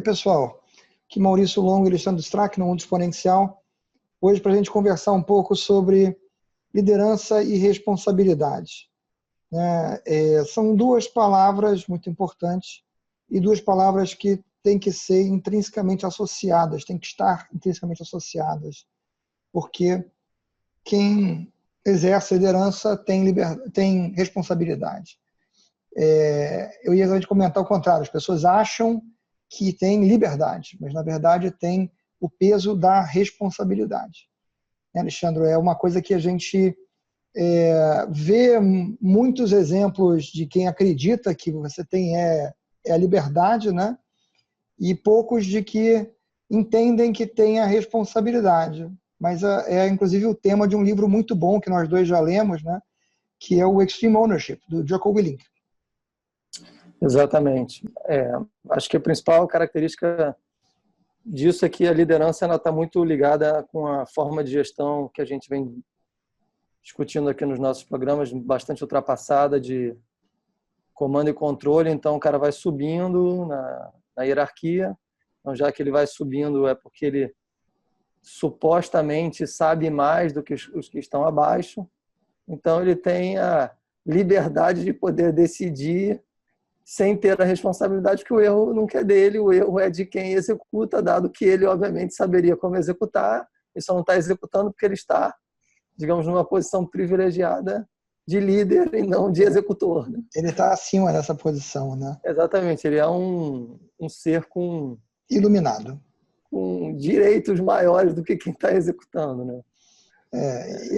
pessoal, aqui Maurício Longo e Alexandre Strack no Mundo Exponencial. Hoje para a gente conversar um pouco sobre liderança e responsabilidade. São duas palavras muito importantes e duas palavras que têm que ser intrinsecamente associadas, têm que estar intrinsecamente associadas, porque quem exerce liderança tem responsabilidade. Eu ia comentar o contrário, as pessoas acham que tem liberdade, mas na verdade tem o peso da responsabilidade. Alexandre, é uma coisa que a gente vê muitos exemplos de quem acredita que você tem a liberdade, né? E poucos de que entendem que tem a responsabilidade. Mas inclusive o tema de um livro muito bom que nós dois já lemos, né? Que é o Extreme Ownership, do Jocko Willink. Exatamente. Acho que a principal característica disso é que a liderança está muito ligada com a forma de gestão que a gente vem discutindo aqui nos nossos programas, bastante ultrapassada de comando e controle. Então o cara vai subindo na hierarquia. Então, já que ele vai subindo é porque ele supostamente sabe mais do que os que estão abaixo. Então ele tem a liberdade de poder decidir sem ter a responsabilidade, que o erro nunca é dele, o erro é de quem executa, dado que ele, obviamente, saberia como executar, e só não está executando porque ele está, digamos, numa posição privilegiada de líder e não de executor. Né? Ele está acima dessa posição, né? Exatamente, ele é um ser iluminado, com direitos maiores do que quem está executando. Né?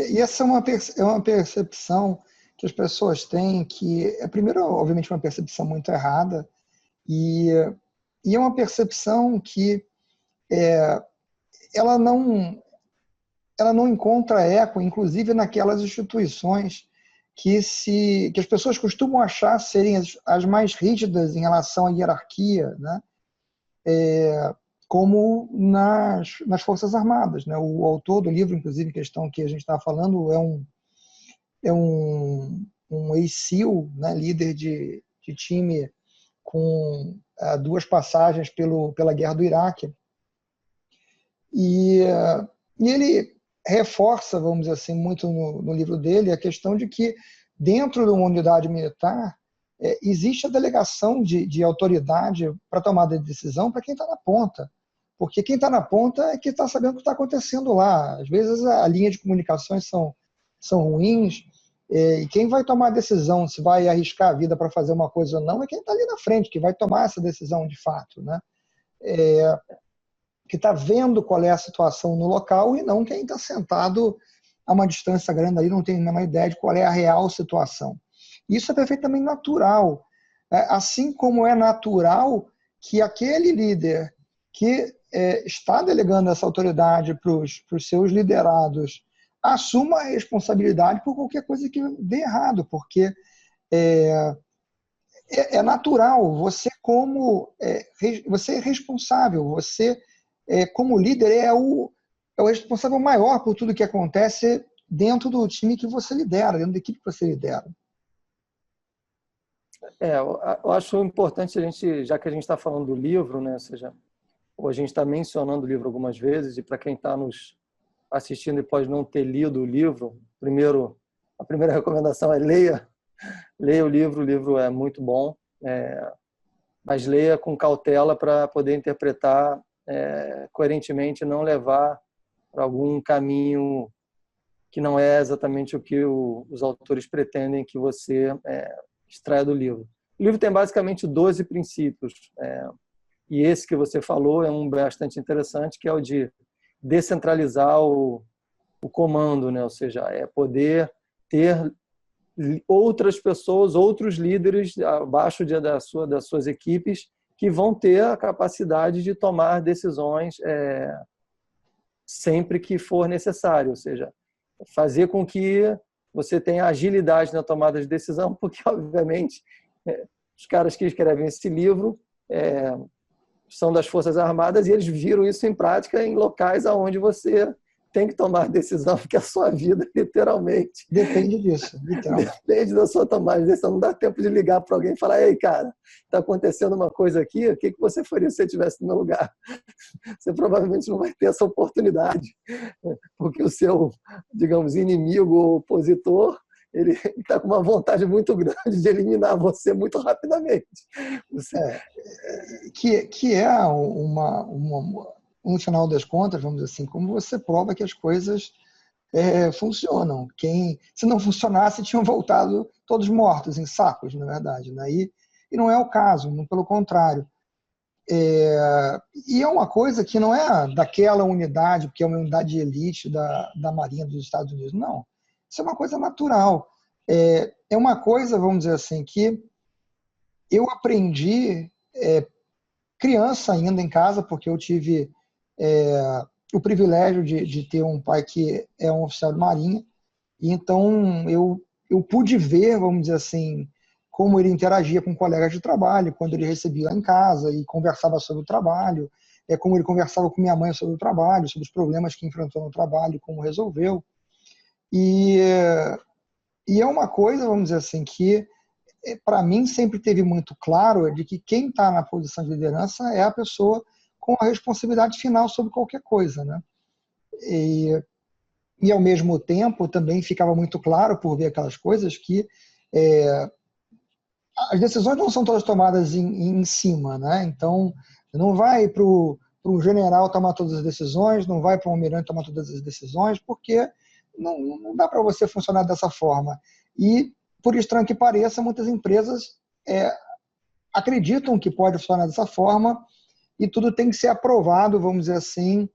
E essa é uma percepção que as pessoas têm, que é, primeiro, obviamente, uma percepção muito errada, e é uma percepção que ela não encontra eco, inclusive naquelas instituições que as pessoas costumam achar serem as mais rígidas em relação à hierarquia, né? Como nas Forças Armadas. Né? O autor do livro, inclusive, questão que a gente está falando, é um ex-SEAL, né? Líder de time com 2 passagens pela Guerra do Iraque. E ele reforça, vamos dizer assim, muito no livro dele, a questão de que dentro de uma unidade militar existe a delegação de autoridade para tomada de decisão para quem está na ponta. Porque quem está na ponta é quem está sabendo o que está acontecendo lá. Às vezes a linha de comunicações são ruins, e quem vai tomar a decisão se vai arriscar a vida para fazer uma coisa ou não é quem está ali na frente, que vai tomar essa decisão de fato, né? Que está vendo qual é a situação no local e não quem está sentado a uma distância grande ali, não tem a menor ideia de qual é a real situação. Isso é perfeitamente natural. Assim como é natural que aquele líder que está delegando essa autoridade para os seus liderados assuma a responsabilidade por qualquer coisa que dê errado, porque é natural, você é responsável, você como líder é o responsável maior por tudo que acontece dentro do time que você lidera, dentro da equipe que você lidera. Eu acho importante a gente, já que a gente está falando do livro, né, ou seja, a gente está mencionando o livro algumas vezes, e para quem está nos assistindo e pode não ter lido o livro, a primeira recomendação é leia o livro é muito bom, mas leia com cautela para poder interpretar coerentemente, não levar para algum caminho que não é exatamente o que os autores pretendem que você extraia do livro. O livro tem basicamente 12 princípios, e esse que você falou é um bastante interessante, que é o de descentralizar o comando, né? Ou seja, poder ter outras pessoas, outros líderes abaixo das suas equipes que vão ter a capacidade de tomar decisões sempre que for necessário, ou seja, fazer com que você tenha agilidade na tomada de decisão, porque, obviamente, os caras que escrevem esse livro são das Forças Armadas e eles viram isso em prática em locais onde você tem que tomar decisão, porque a sua vida, literalmente, depende disso, literalmente. depende da sua tomada de decisão. Não dá tempo de ligar para alguém e falar: ei, cara, está acontecendo uma coisa aqui, o que você faria se você estivesse no meu lugar? Você provavelmente não vai ter essa oportunidade, porque o seu, digamos, inimigo ou opositor, ele está com uma vontade muito grande de eliminar você muito rapidamente. Você... Que é no final das contas, vamos dizer assim, como você prova que as coisas funcionam. Se não funcionasse, tinham voltado todos mortos, em sacos, na verdade. Né? E não é o caso, pelo contrário. E é uma coisa que não é daquela unidade, porque é uma unidade de elite da Marinha dos Estados Unidos, não. Isso é uma coisa natural. É uma coisa, vamos dizer assim, que eu aprendi criança ainda em casa, porque eu tive o privilégio de ter um pai que é um oficial de Marinha, e então eu pude ver, vamos dizer assim, como ele interagia com colegas de trabalho, quando ele recebia lá em casa e conversava sobre o trabalho, como ele conversava com minha mãe sobre o trabalho, sobre os problemas que enfrentou no trabalho, como resolveu. E é uma coisa, vamos dizer assim, que para mim sempre teve muito claro de que quem está na posição de liderança é a pessoa com a responsabilidade final sobre qualquer coisa, né? E ao mesmo tempo também ficava muito claro, por ver aquelas coisas, que as decisões não são todas tomadas em cima, né? Então, não vai para um general tomar todas as decisões, não vai para um almirante tomar todas as decisões, porque não dá para você funcionar dessa forma. E, por estranho que pareça, muitas empresas acreditam que pode funcionar dessa forma e tudo tem que ser aprovado, vamos dizer assim,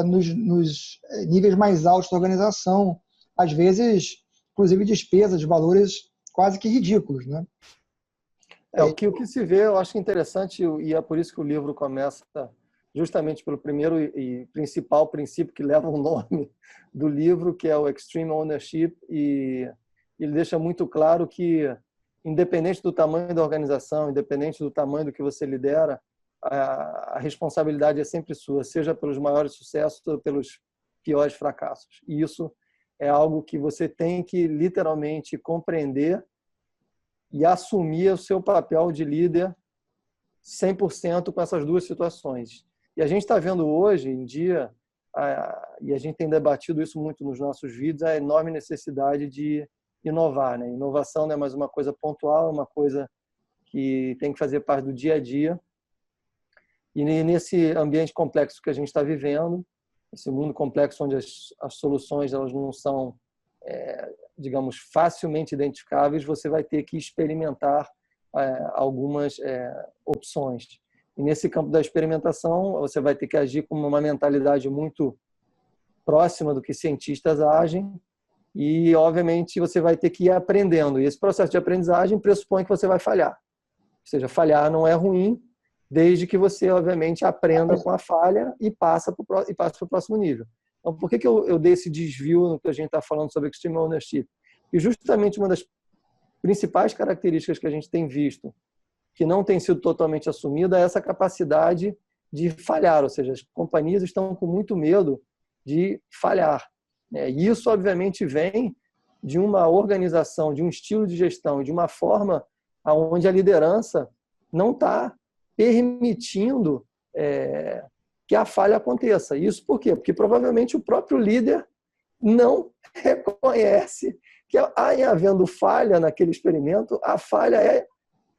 nos níveis mais altos da organização. Às vezes, inclusive, despesas de valores quase que ridículos, né? O que se vê, eu acho interessante, e é por isso que o livro começa justamente pelo primeiro e principal princípio que leva o nome do livro, que é o Extreme Ownership, e ele deixa muito claro que, independente do tamanho da organização, independente do tamanho do que você lidera, a responsabilidade é sempre sua, seja pelos maiores sucessos ou pelos piores fracassos. E isso é algo que você tem que literalmente compreender e assumir o seu papel de líder 100% com essas duas situações. E a gente está vendo hoje em dia, e a gente tem debatido isso muito nos nossos vídeos, a enorme necessidade de inovar, né? Inovação não é mais uma coisa pontual, é uma coisa que tem que fazer parte do dia a dia. E nesse ambiente complexo que a gente está vivendo, esse mundo complexo onde as soluções elas não são, digamos, facilmente identificáveis, você vai ter que experimentar algumas opções. E nesse campo da experimentação, você vai ter que agir com uma mentalidade muito próxima do que cientistas agem e, obviamente, você vai ter que ir aprendendo. E esse processo de aprendizagem pressupõe que você vai falhar. Ou seja, falhar não é ruim, desde que você, obviamente, aprenda com a falha e passe para o próximo nível. Então, por que eu dei esse desvio no que a gente está falando sobre Extreme Ownership? E justamente uma das principais características que a gente tem visto, que não tem sido totalmente assumida, é essa capacidade de falhar, ou seja, as companhias estão com muito medo de falhar. E isso, obviamente, vem de uma organização, de um estilo de gestão, de uma forma onde a liderança não está permitindo que a falha aconteça. Isso por quê? Porque provavelmente o próprio líder não reconhece que, havendo falha naquele experimento, a falha é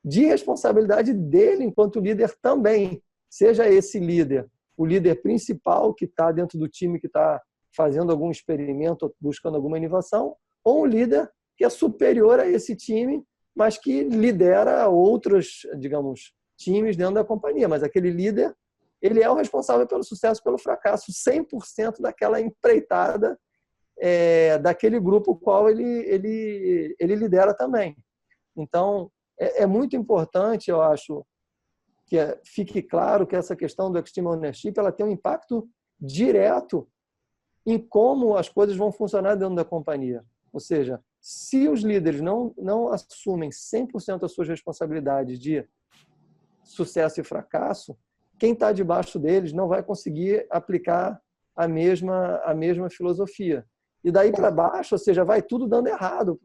de responsabilidade dele enquanto líder também. Seja esse líder o líder principal que está dentro do time que está fazendo algum experimento, buscando alguma inovação, ou um líder que é superior a esse time, mas que lidera outros, digamos, times dentro da companhia. Mas aquele líder, ele é o responsável pelo sucesso, pelo fracasso, 100% daquela empreitada, daquele grupo qual ele lidera também. Então, é muito importante, eu acho, que fique claro que essa questão do Extreme Ownership ela tem um impacto direto em como as coisas vão funcionar dentro da companhia. Ou seja, se os líderes não assumem 100% as suas responsabilidades de sucesso e fracasso, quem está debaixo deles não vai conseguir aplicar a mesma filosofia. E daí para baixo, ou seja, vai tudo dando errado.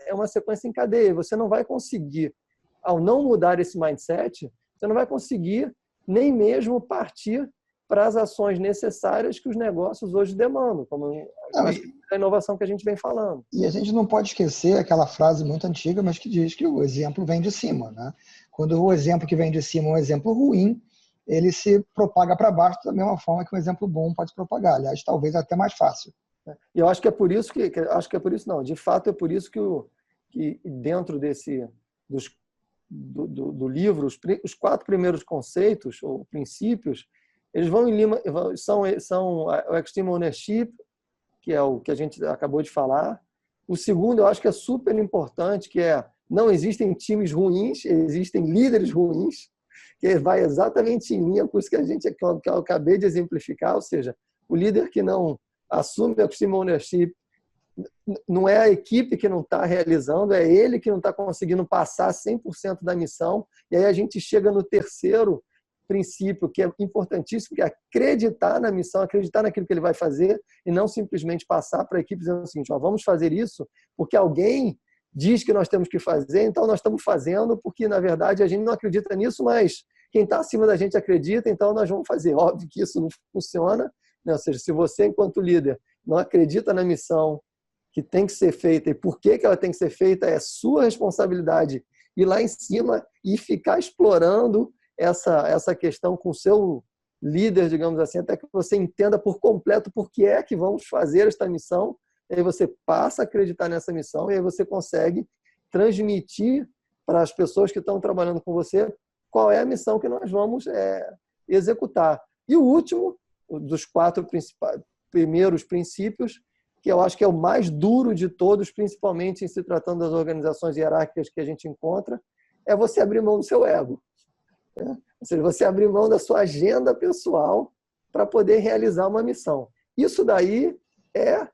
É uma sequência em cadeia. Você não vai conseguir, ao não mudar esse mindset, você não vai conseguir nem mesmo partir para as ações necessárias que os negócios hoje demandam, como a inovação que a gente vem falando. E a gente não pode esquecer aquela frase muito antiga, mas que diz que o exemplo vem de cima, né? Quando o exemplo que vem de cima é um exemplo ruim, ele se propaga para baixo da mesma forma que um exemplo bom pode se propagar. Aliás, talvez até mais fácil. E eu acho que é por isso de fato é por isso que dentro do livro, os 4 primeiros conceitos ou princípios, eles vão em lima, são o Extreme Ownership, que é o que a gente acabou de falar. O segundo, eu acho que é super importante, que é não existem times ruins, existem líderes ruins, que vai exatamente em linha com isso que eu acabei de exemplificar, ou seja, o líder que não assume o Extreme Ownership não é a equipe que não está realizando, é ele que não está conseguindo passar 100% da missão. E aí a gente chega no terceiro princípio, que é importantíssimo, que é acreditar na missão, acreditar naquilo que ele vai fazer e não simplesmente passar para a equipe dizendo o seguinte, vamos fazer isso porque alguém diz que nós temos que fazer, então nós estamos fazendo porque, na verdade, a gente não acredita nisso, mas quem está acima da gente acredita, então nós vamos fazer. Óbvio que isso não funciona, né? Ou seja, se você, enquanto líder, não acredita na missão que tem que ser feita e por que ela tem que ser feita, é sua responsabilidade ir lá em cima e ficar explorando essa questão com o seu líder, digamos assim, até que você entenda por completo por que é que vamos fazer esta missão, e aí você passa a acreditar nessa missão e aí você consegue transmitir para as pessoas que estão trabalhando com você qual é a missão que nós vamos executar. E o último, dos 4 primeiros princípios, que eu acho que é o mais duro de todos, principalmente em se tratando das organizações hierárquicas que a gente encontra, é você abrir mão do seu ego. Ou seja, você abrir mão da sua agenda pessoal para poder realizar uma missão. Isso daí é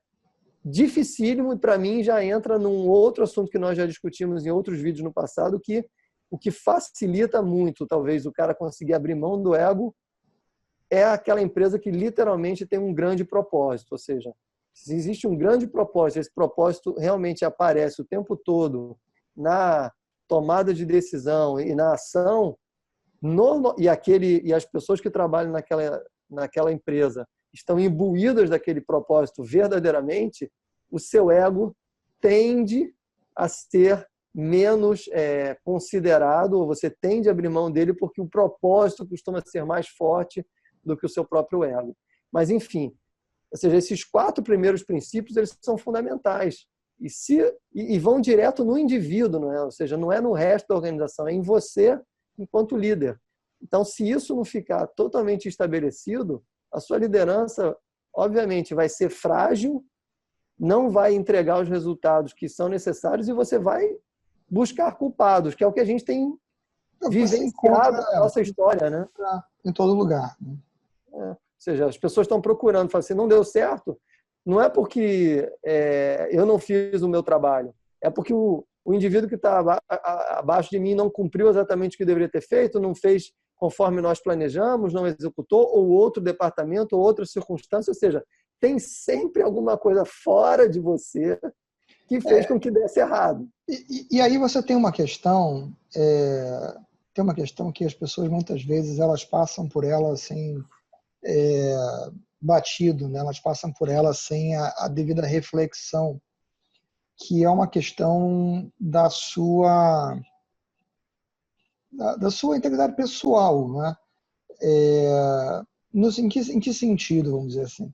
dificílimo e, para mim, já entra num outro assunto que nós já discutimos em outros vídeos no passado, que o que facilita muito, talvez, o cara conseguir abrir mão do ego é aquela empresa que literalmente tem um grande propósito. Ou seja, se existe um grande propósito, esse propósito realmente aparece o tempo todo na tomada de decisão e na ação, e as pessoas que trabalham naquela empresa estão imbuídas daquele propósito verdadeiramente, o seu ego tende a ser menos considerado, ou você tende a abrir mão dele porque o propósito costuma ser mais forte do que o seu próprio ego. Mas, enfim, ou seja, esses 4 primeiros princípios, eles são fundamentais e vão direto no indivíduo, não é? Ou seja, não é no resto da organização, é em você enquanto líder. Então, se isso não ficar totalmente estabelecido, a sua liderança, obviamente, vai ser frágil, não vai entregar os resultados que são necessários e você vai buscar culpados, que é o que a gente tem vivenciado na nossa história, né? Em todo lugar. Ou seja, as pessoas estão procurando, falam assim, não deu certo, não é porque eu não fiz o meu trabalho, é porque o indivíduo que está abaixo de mim não cumpriu exatamente o que deveria ter feito, não fez conforme nós planejamos, não executou, ou outro departamento, ou outra circunstância, ou seja, tem sempre alguma coisa fora de você que fez com que desse errado. E aí você tem uma questão, que as pessoas muitas vezes elas passam por ela sem batido, né? Elas passam por ela sem a devida reflexão, que é uma questão da sua integridade pessoal, né? Em que sentido, vamos dizer assim?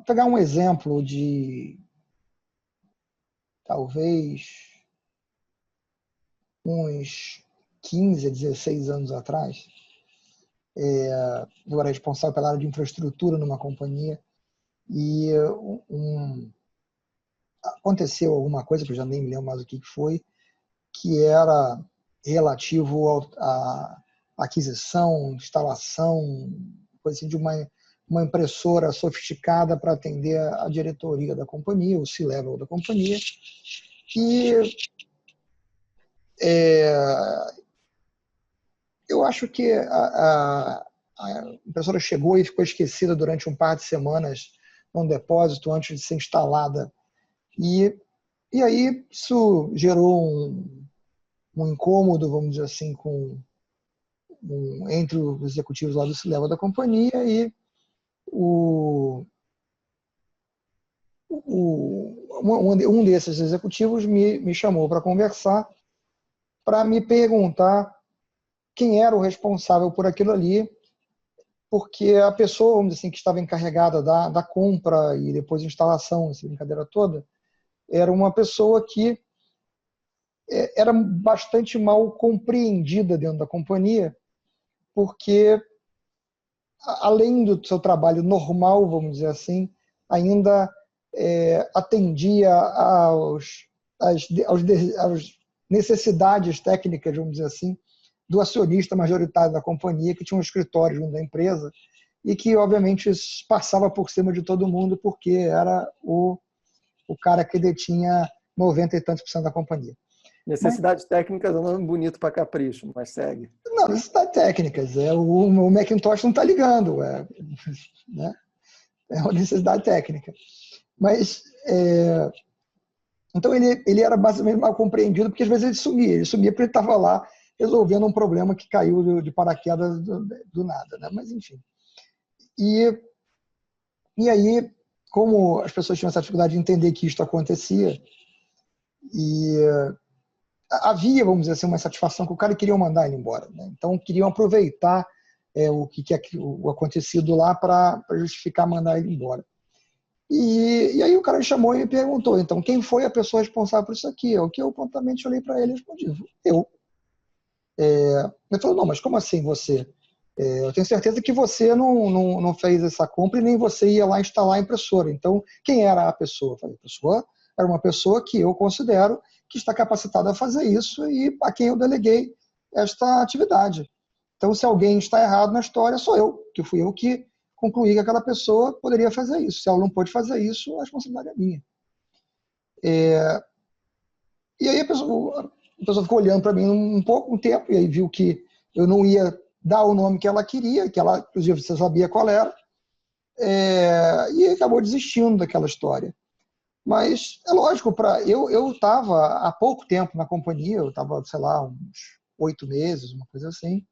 Pegar um exemplo de talvez uns 15 a 16 anos atrás, eu era responsável pela área de infraestrutura numa companhia e aconteceu alguma coisa, que eu já nem me lembro mais o que foi, que era relativo à aquisição, instalação, coisa assim, de uma impressora sofisticada para atender a diretoria da companhia, o C-level da companhia. E eu acho que a impressora chegou e ficou esquecida durante um par de semanas num depósito antes de ser instalada. E aí isso gerou um incômodo, vamos dizer assim, entre os executivos lá do C-Level da companhia, e um desses executivos me chamou para conversar, para me perguntar quem era o responsável por aquilo ali, porque a pessoa, vamos dizer assim, que estava encarregada da compra e depois instalação, essa brincadeira toda, era uma pessoa que era bastante mal compreendida dentro da companhia, porque, além do seu trabalho normal, vamos dizer assim, ainda atendia às necessidades técnicas, vamos dizer assim, do acionista majoritário da companhia, que tinha um escritório junto da empresa, e que, obviamente, isso passava por cima de todo mundo, porque era o cara que detinha 90 e tantos % da companhia. Necessidades técnicas é um nome bonito para capricho, mas segue. Não, necessidades técnicas. O Macintosh não está ligando. Né? É uma necessidade técnica. Mas, então, ele era basicamente mal compreendido, porque às vezes ele sumia. Ele sumia porque ele estava lá resolvendo um problema que caiu de paraquedas do nada. Né? Mas, enfim. E aí, como as pessoas tinham essa dificuldade de entender que isto acontecia, e havia, vamos dizer assim, uma insatisfação que o cara queria mandar ele embora. Né? Então, queriam aproveitar o acontecido lá para justificar mandar ele embora. E aí o cara me chamou e me perguntou, então, quem foi a pessoa responsável por isso aqui? O que eu prontamente olhei para ele e respondi, eu. Ele falou, não, mas como assim você? Eu tenho certeza que você não fez essa compra e nem você ia lá instalar a impressora. Então, quem era a pessoa? Eu falei, a pessoa era uma pessoa que eu considero que está capacitada a fazer isso e a quem eu deleguei esta atividade. Então, se alguém está errado na história, sou eu, que fui eu que concluí que aquela pessoa poderia fazer isso. Se ela não pôde fazer isso, a responsabilidade é minha. E aí a pessoa ficou olhando para mim um tempo, e aí viu que eu não ia dar o nome que ela queria, que ela, inclusive, você sabia qual era, e acabou desistindo daquela história. Mas é lógico, eu estava há pouco tempo na companhia, eu estava, sei lá, uns 8 meses, uma coisa assim.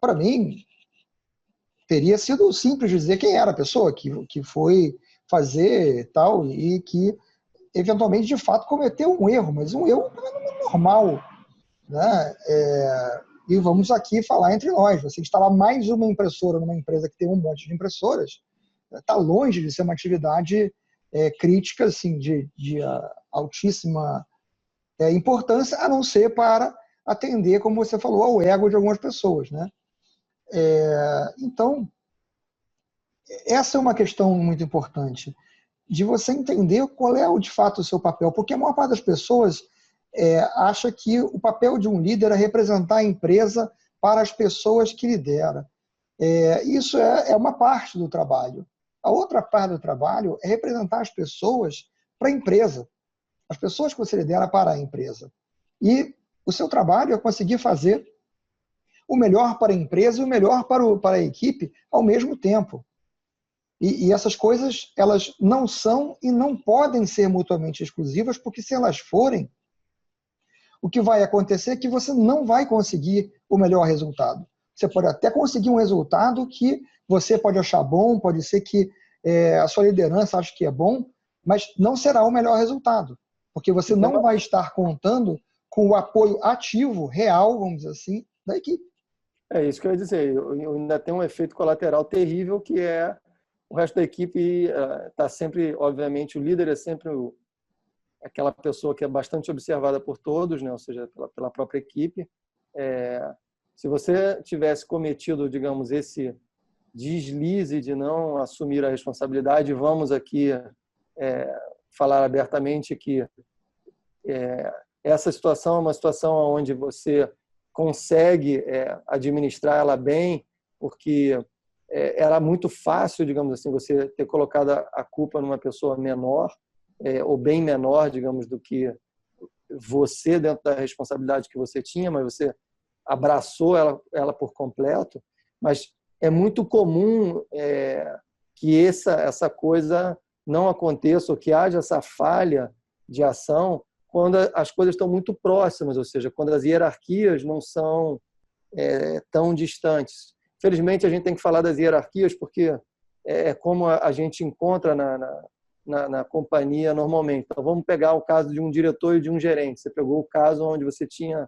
Para mim, teria sido simples dizer quem era a pessoa que foi fazer tal, e que eventualmente, de fato, cometeu um erro, mas um erro normal. Né? E vamos aqui falar entre nós. Você instalar mais uma impressora numa empresa que tem um monte de impressoras, está longe de ser uma atividade crítica, assim, de altíssima importância, a não ser para atender, como você falou, ao ego de algumas pessoas. Né? Então, essa é uma questão muito importante, de você entender qual é, de fato, o seu papel, porque a maior parte das pessoas acha que o papel de um líder é representar a empresa para as pessoas que lidera. Isso é uma parte do trabalho. A outra parte do trabalho é representar as pessoas para a empresa, as pessoas que você lidera para a empresa. E o seu trabalho é conseguir fazer o melhor para a empresa e o melhor para a equipe ao mesmo tempo. E essas coisas, elas não são e não podem ser mutuamente exclusivas, porque se elas forem, o que vai acontecer é que você não vai conseguir o melhor resultado. Você pode até conseguir um resultado que você pode achar bom, pode ser que a sua liderança ache que é bom, mas não será o melhor resultado, porque você não vai estar contando com o apoio ativo, real, vamos dizer assim, da equipe. É isso que eu ia dizer. Eu ainda tem um efeito colateral terrível, que é o resto da equipe está sempre, obviamente, o líder é sempre aquela pessoa que é bastante observada por todos, né? Ou seja, pela própria equipe. Se você tivesse cometido, digamos, esse deslize de não assumir a responsabilidade, vamos aqui falar abertamente que essa situação é uma situação onde você consegue administrar ela bem, porque era muito fácil, digamos assim, você ter colocado a culpa numa pessoa menor, ou bem menor, digamos, do que você dentro da responsabilidade que você tinha, mas você abraçou ela por completo. Mas é muito comum que essa coisa não aconteça, ou que haja essa falha de ação quando as coisas estão muito próximas, ou seja, quando as hierarquias não são tão distantes. Felizmente, a gente tem que falar das hierarquias, porque é como a gente encontra na companhia normalmente. Então, vamos pegar o caso de um diretor e de um gerente. Você pegou o caso onde você tinha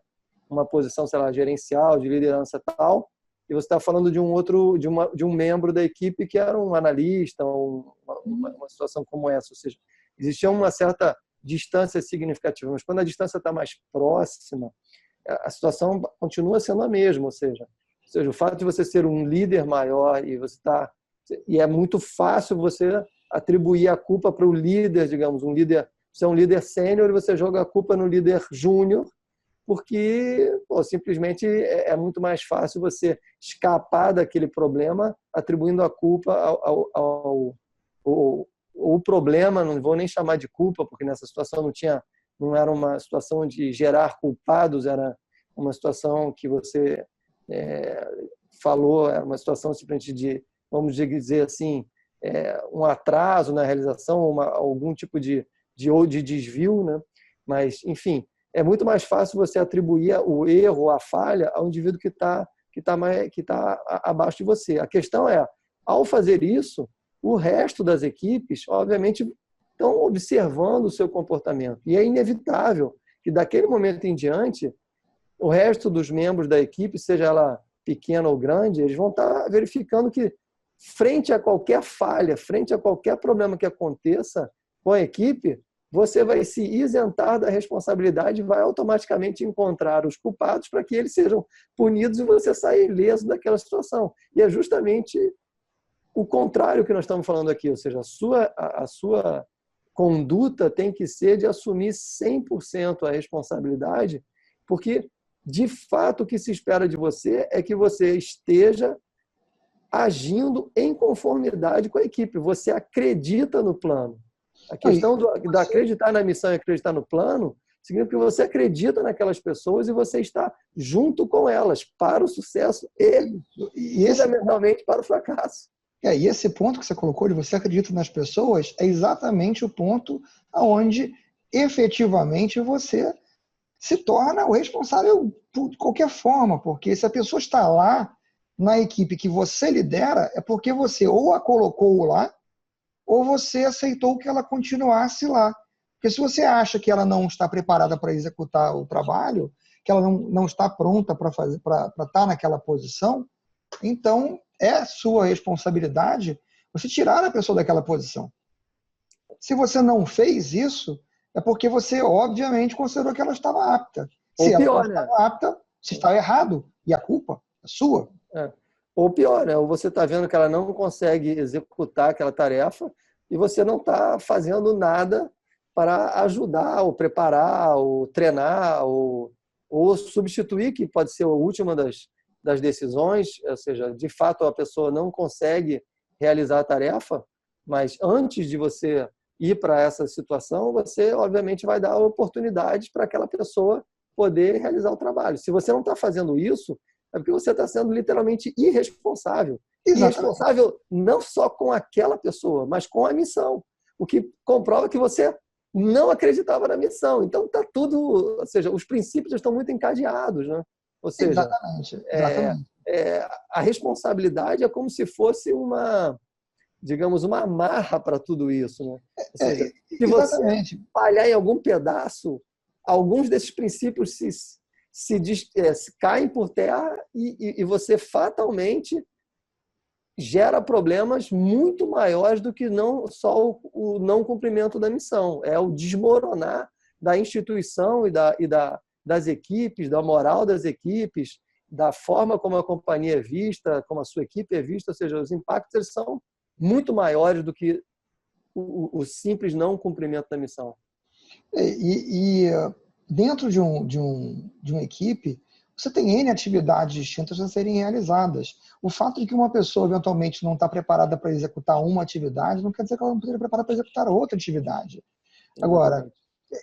uma posição, sei lá, gerencial, de liderança tal, e você está falando de um membro da equipe que era um analista, uma situação como essa. Ou seja, existia uma certa distância significativa, mas quando a distância está mais próxima, a situação continua sendo a mesma. Ou seja, o fato de você ser um líder maior e é muito fácil você atribuir a culpa para o líder, digamos, você é um líder sênior e você joga a culpa no líder júnior, porque simplesmente é muito mais fácil você escapar daquele problema atribuindo a culpa o problema, não vou nem chamar de culpa, porque nessa situação não era uma situação de gerar culpados, era uma situação que você falou, era uma situação simplesmente de, vamos dizer assim, um atraso na realização, algum tipo de desvio, né? Mas, enfim, é muito mais fácil você atribuir o erro, a falha, ao indivíduo que está abaixo de você. A questão é, ao fazer isso, o resto das equipes, obviamente, estão observando o seu comportamento. E é inevitável que, daquele momento em diante, o resto dos membros da equipe, seja ela pequena ou grande, eles vão estar verificando que, frente a qualquer falha, frente a qualquer problema que aconteça com a equipe, você vai se isentar da responsabilidade e vai automaticamente encontrar os culpados para que eles sejam punidos e você saia ileso daquela situação. E é justamente o contrário que nós estamos falando aqui, ou seja, a sua conduta tem que ser de assumir 100% a responsabilidade, porque, de fato, o que se espera de você é que você esteja agindo em conformidade com a equipe. Você acredita no plano. A questão da acreditar na missão e acreditar no plano significa que você acredita naquelas pessoas e você está junto com elas para o sucesso e fundamentalmente para o fracasso. E esse ponto que você colocou de você acredita nas pessoas é exatamente o ponto onde efetivamente você se torna o responsável de qualquer forma, porque se a pessoa está lá na equipe que você lidera, é porque você ou a colocou lá ou você aceitou que ela continuasse lá. Porque se você acha que ela não está preparada para executar o trabalho, que ela não está pronta para estar naquela posição, então é sua responsabilidade você tirar a pessoa daquela posição. Se você não fez isso, é porque você, obviamente, considerou que ela estava apta. Se ela não estava apta, você está errado. E a culpa é sua. Ou pior, né? Ou você está vendo que ela não consegue executar aquela tarefa e você não está fazendo nada para ajudar, ou preparar, ou treinar, ou substituir, que pode ser a última das decisões, ou seja, de fato a pessoa não consegue realizar a tarefa, mas antes de você ir para essa situação, você obviamente vai dar oportunidades para aquela pessoa poder realizar o trabalho. Se você não está fazendo isso, é porque você está sendo literalmente irresponsável. Exatamente. Irresponsável não só com aquela pessoa, mas com a missão. O que comprova que você não acreditava na missão. Então, está tudo... Ou seja, os princípios estão muito encadeados, né? Ou seja, exatamente. A responsabilidade é como se fosse digamos, uma amarra para tudo isso, né? Ou seja, se você falhar em algum pedaço, alguns desses princípios se caem por terra e você fatalmente gera problemas muito maiores do que não só o não cumprimento da missão. É o desmoronar da instituição das equipes, da moral das equipes, da forma como a companhia é vista, como a sua equipe é vista, ou seja, os impactos eles são muito maiores do que o simples não cumprimento da missão. Dentro de uma equipe, você tem N atividades distintas a serem realizadas. O fato de que uma pessoa eventualmente não está preparada para executar uma atividade não quer dizer que ela não esteja preparada para executar outra atividade. Agora,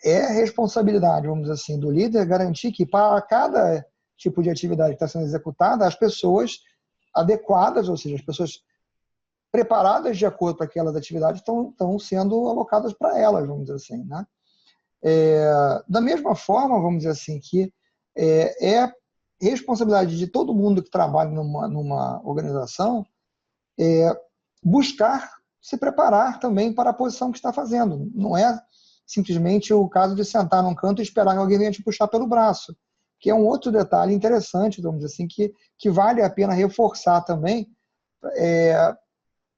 é responsabilidade, vamos dizer assim, do líder garantir que para cada tipo de atividade que está sendo executada, as pessoas adequadas, ou seja, as pessoas preparadas de acordo para aquelas atividades estão sendo alocadas para elas, vamos dizer assim, né? Da mesma forma, vamos dizer assim, que é responsabilidade de todo mundo que trabalha numa organização buscar se preparar também para a posição que está fazendo. Não é simplesmente o caso de sentar num canto e esperar que alguém venha te puxar pelo braço, que é um outro detalhe interessante, vamos dizer assim, que vale a pena reforçar também,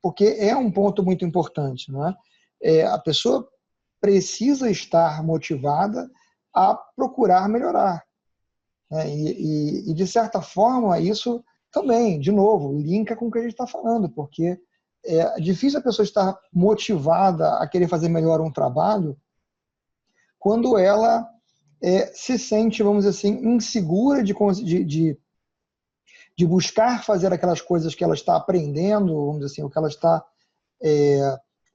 porque é um ponto muito importante, não é? A pessoa precisa estar motivada a procurar melhorar, né? E, de certa forma, isso também, de novo, linka com o que a gente está falando, porque é difícil a pessoa estar motivada a querer fazer melhor um trabalho quando ela se sente, vamos dizer assim, insegura de buscar fazer aquelas coisas que ela está aprendendo, vamos dizer assim, o que ela está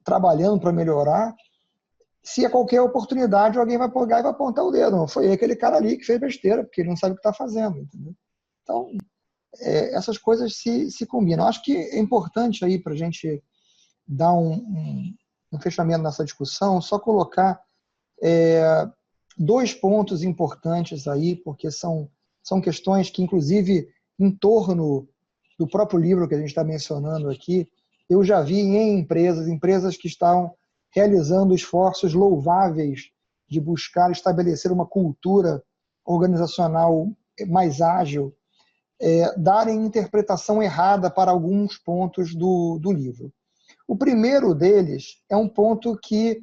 trabalhando para melhorar. Se a qualquer oportunidade alguém vai pegar e vai apontar o dedo. Não, foi aquele cara ali que fez besteira, porque ele não sabe o que está fazendo. Entendeu? Então, essas coisas se combinam. Acho que é importante aí para a gente dar um fechamento nessa discussão, só colocar 2 pontos importantes aí, porque são questões que, inclusive, em torno do próprio livro que a gente está mencionando aqui, eu já vi em empresas que estão realizando esforços louváveis de buscar estabelecer uma cultura organizacional mais ágil, darem interpretação errada para alguns pontos do livro. O primeiro deles é um ponto que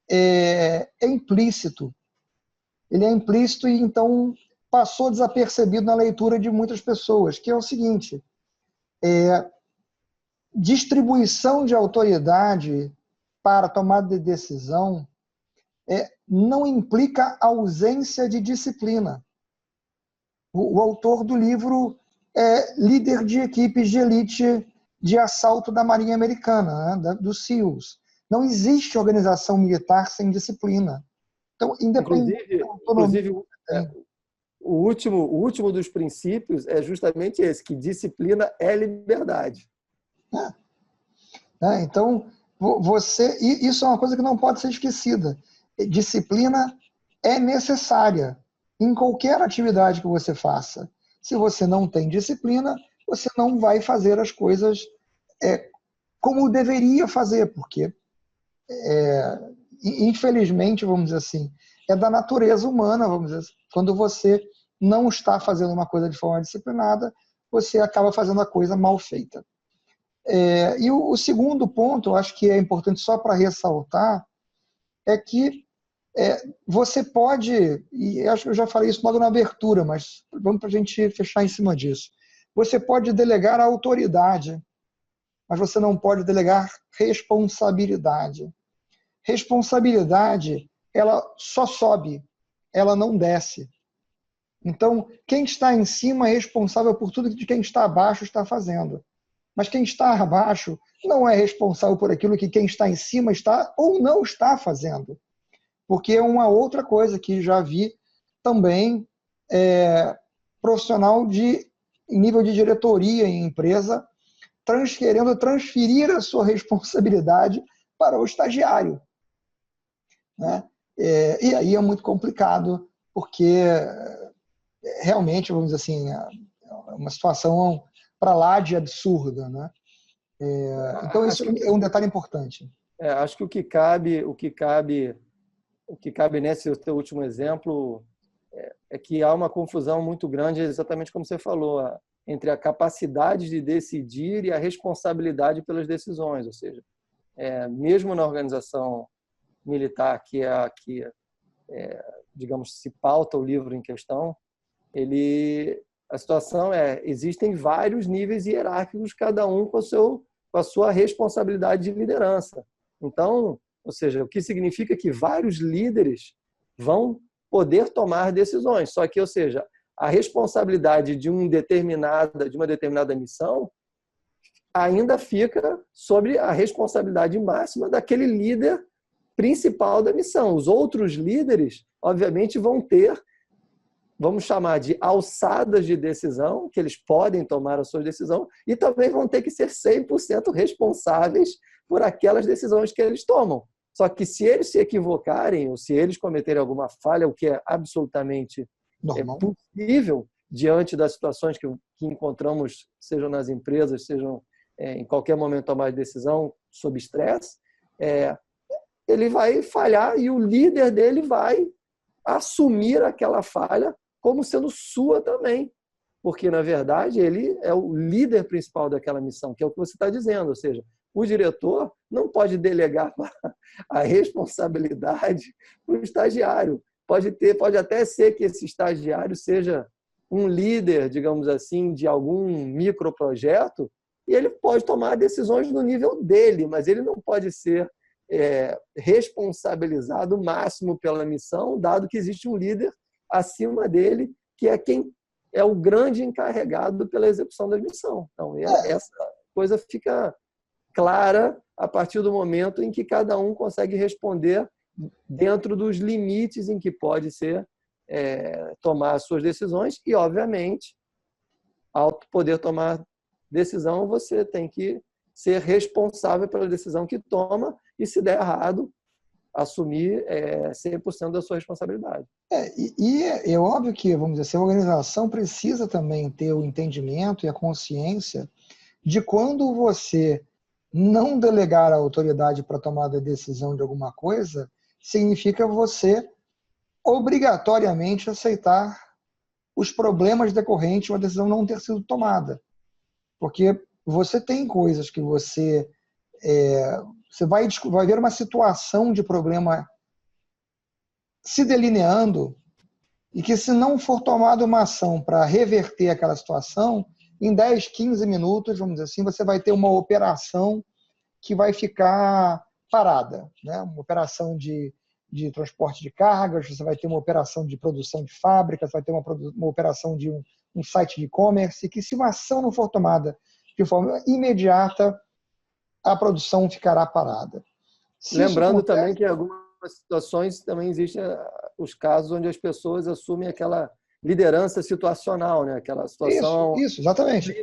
é implícito. Ele é implícito e, então, passou desapercebido na leitura de muitas pessoas, que é o seguinte: distribuição de autoridade para tomada de decisão não implica ausência de disciplina. O autor do livro é líder de equipes de elite de assalto da Marinha Americana, né, dos SEALs. Não existe organização militar sem disciplina. Então, independente da autonomia que tem. O último dos princípios é justamente esse, que disciplina é liberdade. Então, isso é uma coisa que não pode ser esquecida. Disciplina é necessária em qualquer atividade que você faça. Se você não tem disciplina, você não vai fazer as coisas como deveria fazer, porque, infelizmente, vamos dizer assim, é da natureza humana, vamos dizer assim, quando você não está fazendo uma coisa de forma disciplinada, você acaba fazendo a coisa mal feita. E o segundo ponto, eu acho que é importante só para ressaltar, é que você pode, e acho que eu já falei isso logo na abertura, mas vamos para a gente fechar em cima disso. Você pode delegar a autoridade, mas você não pode delegar responsabilidade. Responsabilidade, ela só sobe, ela não desce. Então, quem está em cima é responsável por tudo que quem está abaixo está fazendo. Mas quem está abaixo não é responsável por aquilo que quem está em cima está ou não está fazendo. Porque é uma outra coisa que já vi também profissional em nível de diretoria em empresa querendo transferir a sua responsabilidade para o estagiário. Né? E aí é muito complicado, porque realmente, vamos dizer assim, é uma situação para lá de absurda. Né? Então, isso é um detalhe importante. Acho que o que cabe nesse teu último exemplo é que há uma confusão muito grande, exatamente como você falou, entre a capacidade de decidir e a responsabilidade pelas decisões. Ou seja, mesmo na organização militar, que é a que, digamos, se pauta o livro em questão, a situação existem vários níveis hierárquicos, cada um com a sua responsabilidade de liderança. Então, ou seja, o que significa que vários líderes vão poder tomar decisões. Só que, ou seja, a responsabilidade de uma determinada missão ainda fica sobre a responsabilidade máxima daquele líder principal da missão. Os outros líderes, obviamente, vão ter vamos chamar de alçadas de decisão, que eles podem tomar a sua decisão, e também vão ter que ser 100% responsáveis por aquelas decisões que eles tomam. Só que se eles se equivocarem, ou se eles cometerem alguma falha, o que é absolutamente Normal. possível diante das situações que encontramos, sejam nas empresas, sejam em qualquer momento tomar decisão sob estresse, ele vai falhar e o líder dele vai assumir aquela falha como sendo sua também. Porque, na verdade, ele é o líder principal daquela missão, que é o que você está dizendo. Ou seja, o diretor não pode delegar a responsabilidade para o estagiário. Pode até ser que esse estagiário seja um líder, digamos assim, de algum microprojeto, e ele pode tomar decisões no nível dele, mas ele não pode ser responsabilizado máximo pela missão, dado que existe um líder acima dele, que é quem é o grande encarregado pela execução da missão. Então, essa coisa fica clara a partir do momento em que cada um consegue responder dentro dos limites em que pode ser tomar as suas decisões e, obviamente, ao poder tomar decisão, você tem que ser responsável pela decisão que toma e, se der errado, assumir 100% da sua responsabilidade. É óbvio que, vamos dizer assim, a organização precisa também ter o entendimento e a consciência de quando você não delegar a autoridade para tomar a decisão de alguma coisa, significa você obrigatoriamente aceitar os problemas decorrentes de uma decisão não ter sido tomada. Porque você tem coisas que você vai ver uma situação de problema se delineando e que, se não for tomada uma ação para reverter aquela situação, em 10, 15 minutos, vamos dizer assim, você vai ter uma operação que vai ficar parada, né? Uma operação de transporte de cargas, você vai ter uma operação de produção de fábricas, vai ter uma operação de um site de e-commerce, que, se uma ação não for tomada de forma imediata, a produção ficará parada. Lembrando também que em algumas situações também existem os casos onde as pessoas assumem aquela liderança situacional, né? Aquela situação... Isso, exatamente.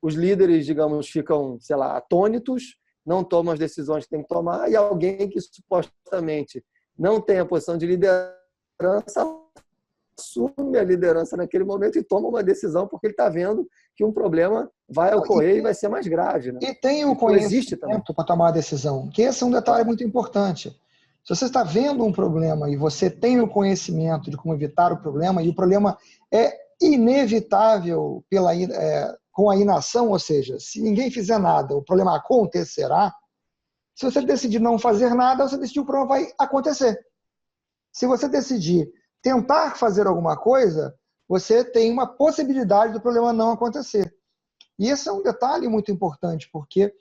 Os líderes, digamos, ficam, sei lá, atônitos, não tomam as decisões que tem que tomar, e alguém que supostamente não tem a posição de liderança assume a liderança naquele momento e toma uma decisão porque ele está vendo que um problema vai ocorrer e vai ser mais grave. Né? E tem o conhecimento para tomar a decisão, que esse é um detalhe muito importante. Se você está vendo um problema e você tem o conhecimento de como evitar o problema, e o problema é inevitável com a inação, ou seja, se ninguém fizer nada, o problema acontecerá. Se você decidir não fazer nada, você decidir que o problema vai acontecer. Se você decidir tentar fazer alguma coisa, você tem uma possibilidade do problema não acontecer. E esse é um detalhe muito importante, porque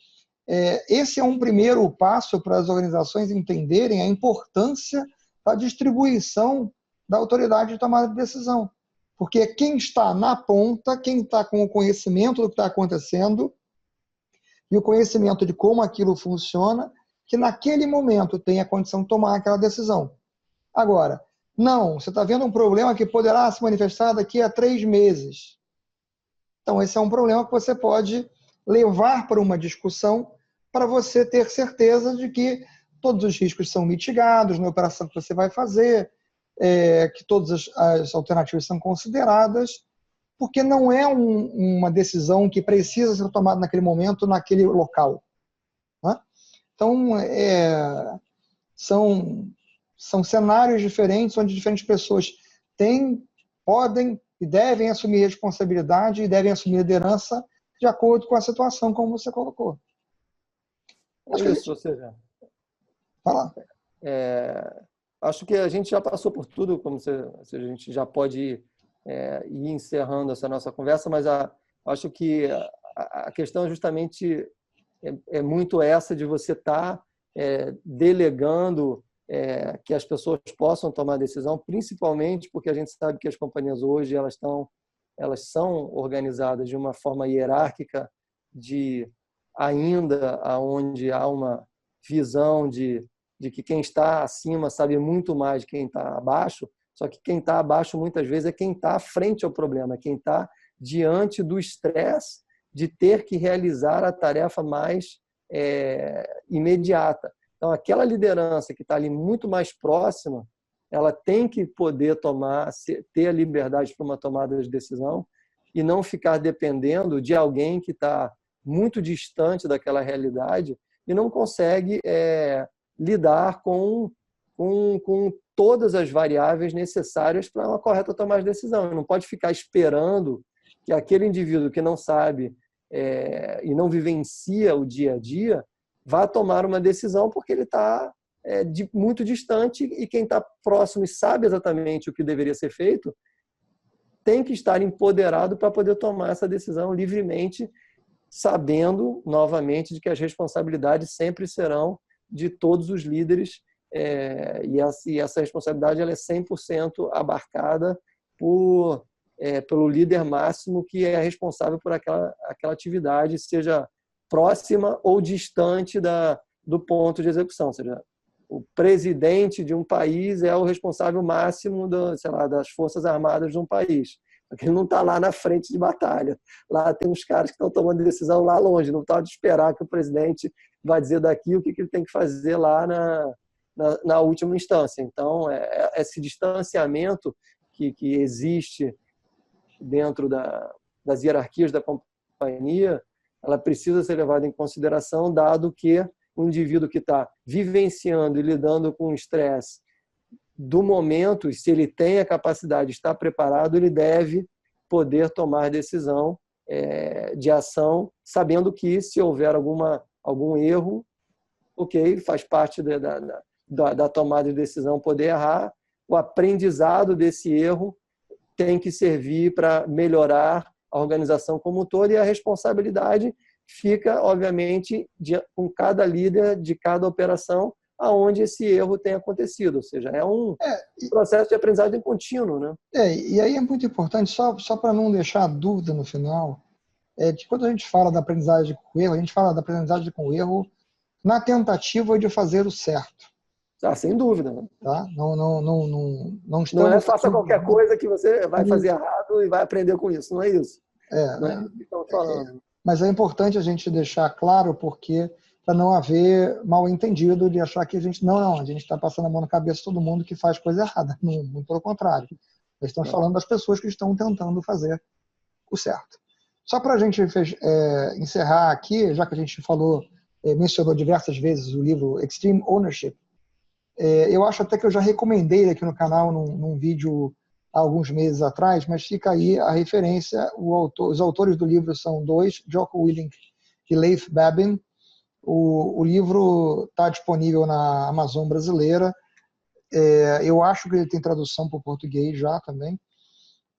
esse é um primeiro passo para as organizações entenderem a importância da distribuição da autoridade de tomada de decisão. Porque quem está na ponta, quem está com o conhecimento do que está acontecendo e o conhecimento de como aquilo funciona, que naquele momento tem a condição de tomar aquela decisão. Agora, não, você está vendo um problema que poderá se manifestar daqui a 3 meses. Então, esse é um problema que você pode levar para uma discussão para você ter certeza de que todos os riscos são mitigados na operação que você vai fazer, que todas as alternativas são consideradas, porque não é uma decisão que precisa ser tomada naquele momento, naquele local. Né? Então, são cenários diferentes, onde diferentes pessoas podem e devem assumir responsabilidade e devem assumir liderança de acordo com a situação, como você colocou. Isso, ou seja... Fala. Acho que a gente já passou por tudo, como a gente já pode ir encerrando essa nossa conversa, mas acho que a questão é justamente muito essa de você estar delegando que as pessoas possam tomar decisão, principalmente porque a gente sabe que as companhias hoje elas são organizadas de uma forma hierárquica, ainda onde há uma visão de que quem está acima sabe muito mais de quem está abaixo, Só que quem está abaixo, muitas vezes, é quem está à frente ao problema, é quem está diante do estresse de ter que realizar a tarefa mais imediata. Então, aquela liderança que está ali muito mais próxima, ela tem que poder ter a liberdade para uma tomada de decisão e não ficar dependendo de alguém que está muito distante daquela realidade e não consegue lidar com todas as variáveis necessárias para uma correta tomada de decisão. Não pode ficar esperando que aquele indivíduo que não sabe e não vivencia o dia a dia vá tomar uma decisão porque ele está muito distante e quem está próximo e sabe exatamente o que deveria ser feito tem que estar empoderado para poder tomar essa decisão livremente, sabendo, novamente, de que as responsabilidades sempre serão de todos os líderes e essa responsabilidade ela é 100% abarcada pelo líder máximo que é responsável por aquela atividade, seja próxima ou distante do ponto de execução. Ou seja, o presidente de um país é o responsável máximo das Forças Armadas de um país. Porque ele não está lá na frente de batalha. Lá tem uns caras que estão tomando decisão lá longe. Não está de esperar que o presidente vai dizer daqui o que ele tem que fazer lá na última instância. Então, esse distanciamento que existe dentro das hierarquias da companhia, ela precisa ser levada em consideração, dado que o indivíduo que está vivenciando e lidando com o estresse do momento, e se ele tem a capacidade, está preparado, ele deve poder tomar decisão de ação, sabendo que se houver algum erro, ok, faz parte da tomada de decisão poder errar, o aprendizado desse erro tem que servir para melhorar a organização como um todo e a responsabilidade fica, obviamente, com cada líder de cada operação aonde esse erro tem acontecido. Ou seja, é um processo de aprendizagem contínuo, né? E aí é muito importante, só para não deixar dúvida no final, que quando a gente fala da aprendizagem com erro, a gente fala da aprendizagem com erro na tentativa de fazer o certo. Sem dúvida. Né? Tá? Não estamos não faça qualquer coisa que você vai fazer errado e vai aprender com isso. Não é isso. Não é isso que estamos falando. Mas é importante a gente deixar claro porque para não haver mal entendido de achar que a gente a gente está passando a mão na cabeça de todo mundo que faz coisa errada. Não, pelo contrário. Nós estamos falando das pessoas que estão tentando fazer o certo. Só para a gente encerrar aqui, já que a gente mencionou diversas vezes o livro Extreme Ownership, eu acho até que eu já recomendei ele aqui no canal num vídeo há alguns meses atrás, mas fica aí a referência. Os autores do livro são dois, Jocko Willink e Leif Babin. O livro está disponível na Amazon brasileira. Eu acho que ele tem tradução para o português já também.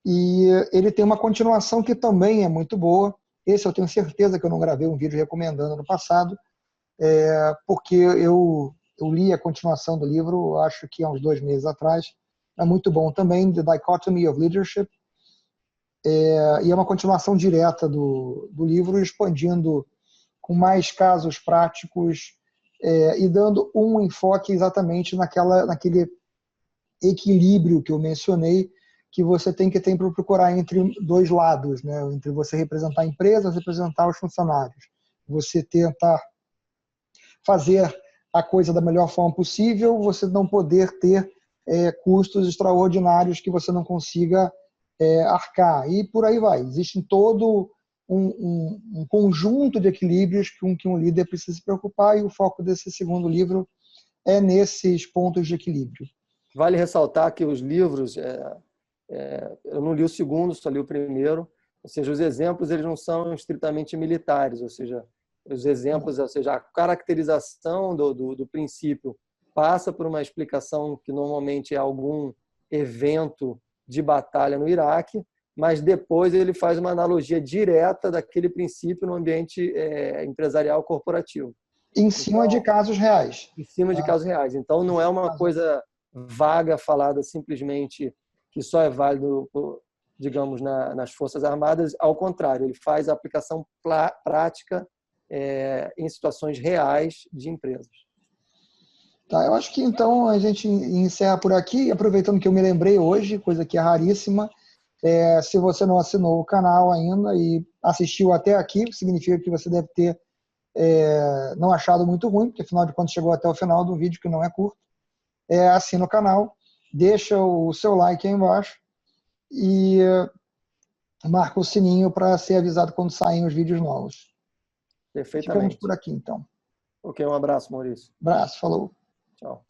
E ele tem uma continuação que também é muito boa. Esse eu tenho certeza que eu não gravei um vídeo recomendando no passado, porque eu li a continuação do livro, acho que há uns 2 meses atrás. É muito bom também, The Dichotomy of Leadership. E é uma continuação direta do livro, expandindo com mais casos práticos e dando um enfoque exatamente naquele equilíbrio que eu mencionei, que você tem que procurar entre dois lados, né? Entre você representar a empresa, representar os funcionários. Você tentar fazer a coisa da melhor forma possível, você não poder ter custos extraordinários que você não consiga arcar. E por aí vai. Existe todo um conjunto de equilíbrios que um líder precisa se preocupar, e o foco desse segundo livro é nesses pontos de equilíbrio. Vale ressaltar que os livros, eu não li o segundo, só li o primeiro, ou seja, os exemplos eles não são estritamente militares, ou seja, os exemplos, ou seja, a caracterização do princípio passa por uma explicação que normalmente é algum evento de batalha no Iraque, mas depois ele faz uma analogia direta daquele princípio no ambiente empresarial corporativo. Em cima de casos reais. Em cima de casos reais. Então, não é uma coisa vaga falada simplesmente que só é válido, digamos, nas Forças Armadas. Ao contrário, ele faz a aplicação prática em situações reais de empresas. Tá, eu acho que então a gente encerra por aqui, aproveitando que eu me lembrei hoje, coisa que é raríssima. Se você não assinou o canal ainda e assistiu até aqui, significa que você deve ter não achado muito ruim, porque afinal de contas chegou até o final do vídeo, que não é curto. Assina o canal, deixa o seu like aí embaixo e marca o sininho para ser avisado quando saem os vídeos novos. Ficamos Perfeitamente. por aqui, então. Ok, um abraço, Maurício. Abraço, falou. Tchau.